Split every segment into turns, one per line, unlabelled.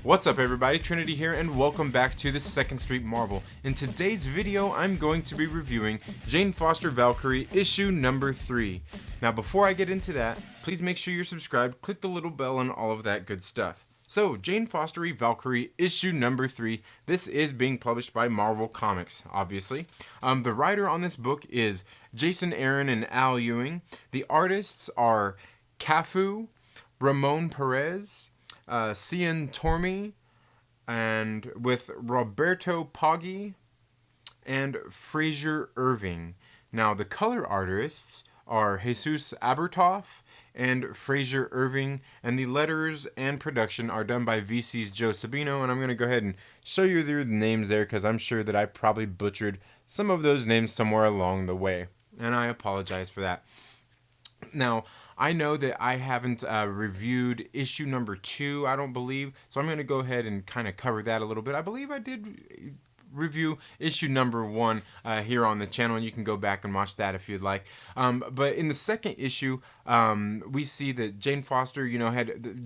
What's up everybody, Trinity here and welcome back to the Second Street Marvel. In today's video, I'm going to be reviewing Jane Foster Valkyrie issue number 3. Now before I get into that, please make sure you're subscribed, click the little bell and all of that good stuff. So, Jane Foster Valkyrie issue number 3, this is being published by Marvel Comics, obviously. The writer on this book is Jason Aaron and Al Ewing. The artists are Cafu, Ramon Perez, Cian Tormey, and with Roberto Poggi and Fraser Irving. Now the color artists are Jesus Abertoff and Fraser Irving, and the letters and production are done by VC's Joe Sabino, and I'm going to go ahead and show you the names there because I'm sure that I probably butchered some of those names somewhere along the way, and I apologize for that. Now, I know that I haven't reviewed issue number 2, I don't believe, so I'm going to go ahead and kind of cover that a little bit. I believe I did review issue number 1 here on the channel, and you can go back and watch that if you'd like. But in the second issue, we see that Jane Foster,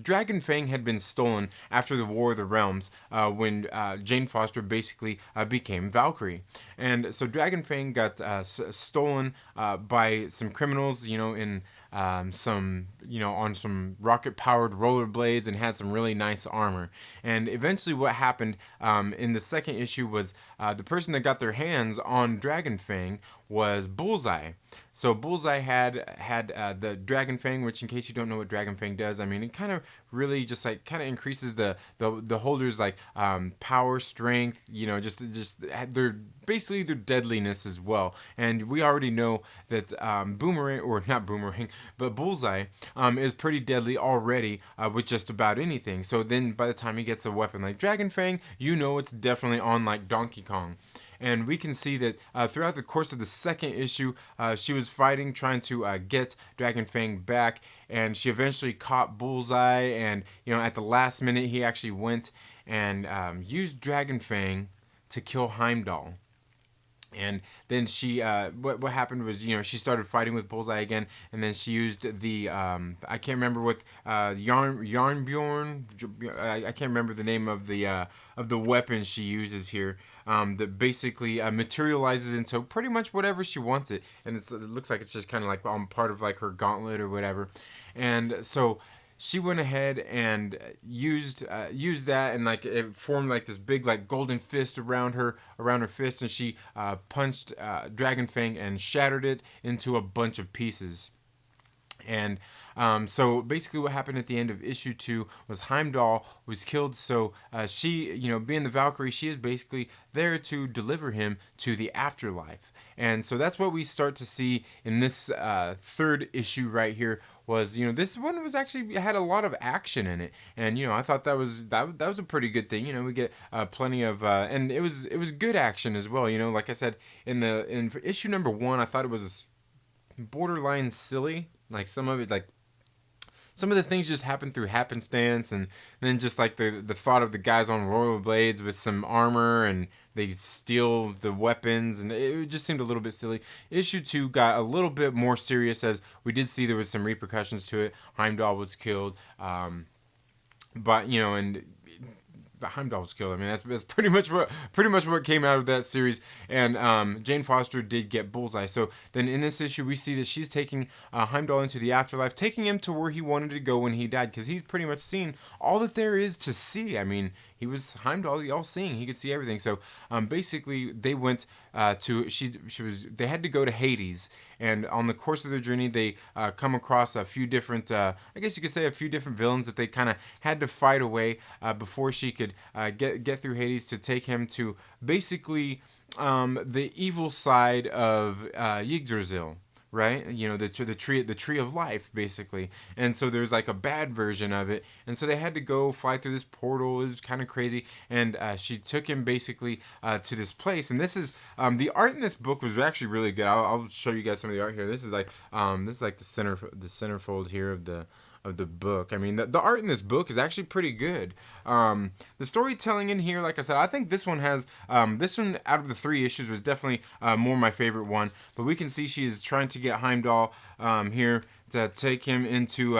Dragon Fang had been stolen after the War of the Realms when Jane Foster basically became Valkyrie. And so Dragon Fang got stolen by some criminals, in on some rocket-powered rollerblades, and had some really nice armor. And eventually what happened in the second issue was the person that got their hands on Dragon Fang was Bullseye. So Bullseye had the Dragon Fang, which, in case you don't know what Dragon Fang does, I mean, it kind of really just like kind of increases the holder's like power, strength, just their basically their deadliness as well. And we already know that Bullseye is pretty deadly already with just about anything. So then by the time he gets a weapon like Dragon Fang, it's definitely on like Donkey Kong. And we can see that throughout the course of the second issue, she was fighting, trying to get Dragon Fang back, and she eventually caught Bullseye, and at the last minute he actually went and used Dragon Fang to kill Heimdall. And then she, what happened was, she started fighting with Bullseye again, and then she used the, I can't remember what, Yarnbjorn, I can't remember the name of the weapon she uses here, that basically materializes into pretty much whatever she wants it, and it looks like it's just kind of like part of like her gauntlet or whatever. And so she went ahead and used that, and like it formed like this big like golden fist around her fist, and she punched Dragon Fang and shattered it into a bunch of pieces. And so basically what happened at the end of issue 2 was Heimdall was killed. So she, being the Valkyrie, she is basically there to deliver him to the afterlife. And so that's what we start to see in this third issue right here. Was this one was actually had a lot of action in it, and I thought that was a pretty good thing. We get plenty of and it was good action as well. Like I said in issue number 1, I thought it was borderline silly. Like some of the things just happen through happenstance, and then just like the thought of the guys on rollerblades with some armor, and they steal the weapons, and it just seemed a little bit silly. Issue 2 got a little bit more serious, as we did see there was some repercussions to it. Heimdall was killed, but Heimdall was killed. I mean, that's pretty much what came out of that series. And Jane Foster did get Bullseye. So then in this issue, we see that she's taking Heimdall into the afterlife, taking him to where he wanted to go when he died, because he's pretty much seen all that there is to see. I mean, he was Heimdall, the all-seeing. He could see everything. So basically, they went they had to go to Hades. And on the course of their journey, they come across a few different, I guess you could say a few different villains that they kind of had to fight away before she could get through Hades to take him to basically the evil side of Yggdrasil. Right, the tree of life, basically. And so there's like a bad version of it, and so they had to go fly through this portal. It was kind of crazy, and she took him basically to this place. And this is the art in this book was actually really good. I'll show you guys some of the art here. This is like the centerfold here of of the book. I mean, the art in this book is actually pretty good. The storytelling in here, like I said, I think this one has, this one out of the 3 issues was definitely more my favorite one. But we can see she is trying to get Heimdall here to take him into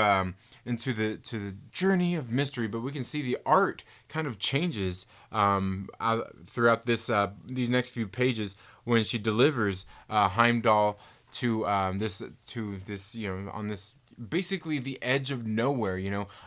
the journey of mystery. But we can see the art kind of changes throughout these next few pages when she delivers Heimdall to this on this basically the edge of nowhere,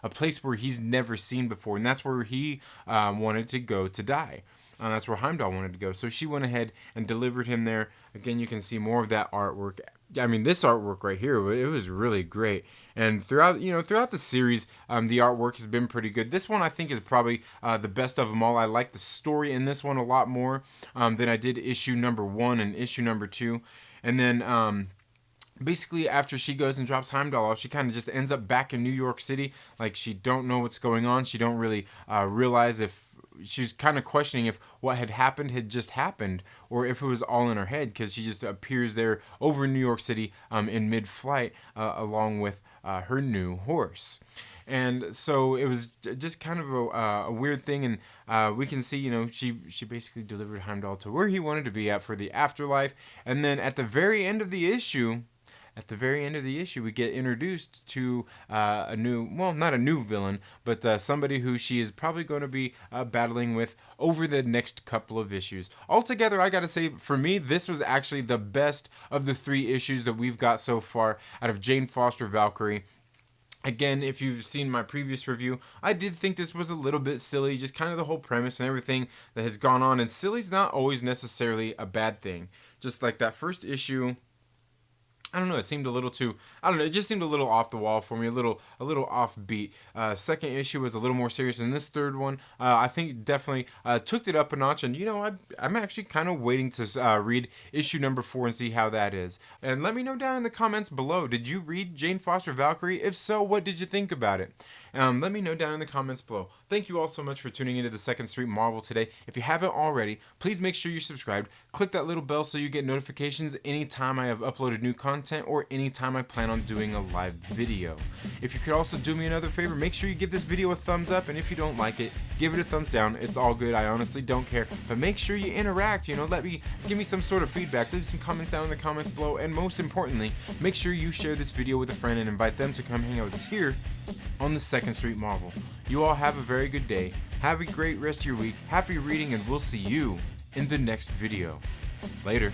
a place where he's never seen before, and that's where he wanted to go to die. That's where Heimdall wanted to go. So she went ahead and delivered him there. Again, you can see more of that artwork. I mean, this artwork right here, it was really great. And throughout the series, the artwork has been pretty good. This one I think is probably the best of them all. I like the story in this one a lot more than I did issue number 1 and issue number 2. And then basically after she goes and drops Heimdall off, she kind of just ends up back in New York City. Like, she don't know what's going on. She don't really realize if she's kind of questioning if what had happened had just happened or if it was all in her head, because she just appears there over in New York City in mid-flight along with her new horse. And so it was just kind of a weird thing, and we can see, she basically delivered Heimdall to where he wanted to be at for the afterlife. And then at the very end of the issue, we get introduced to a new, well, not a new villain, but somebody who she is probably going to be battling with over the next couple of issues. Altogether, I gotta say, for me, this was actually the best of the 3 issues that we've got so far out of Jane Foster Valkyrie. Again, if you've seen my previous review, I did think this was a little bit silly, just kind of the whole premise and everything that has gone on. And silly's not always necessarily a bad thing. Just like that first issue, I don't know, it seemed a little too, it just seemed a little off the wall for me, a little offbeat. Second issue was a little more serious, and this third one, I think definitely took it up a notch, and I'm actually kind of waiting to read issue number 4 and see how that is. And let me know down in the comments below, did you read Jane Foster Valkyrie? If so, what did you think about it? Let me know down in the comments below. Thank you all so much for tuning into the Second Street Marvel today. If you haven't already, please make sure you're subscribed. Click that little bell so you get notifications anytime I have uploaded new content or anytime I plan on doing a live video. If you could also do me another favor, make sure you give this video a thumbs up, and if you don't like it, give it a thumbs down. It's all good. I honestly don't care. But make sure you interact, give me some sort of feedback. Leave some comments down in the comments below, and most importantly, make sure you share this video with a friend and invite them to come hang out with us here on the Second Street Marvel. You all have a very good day. Have a great rest of your week. Happy reading, and we'll see you in the next video. Later.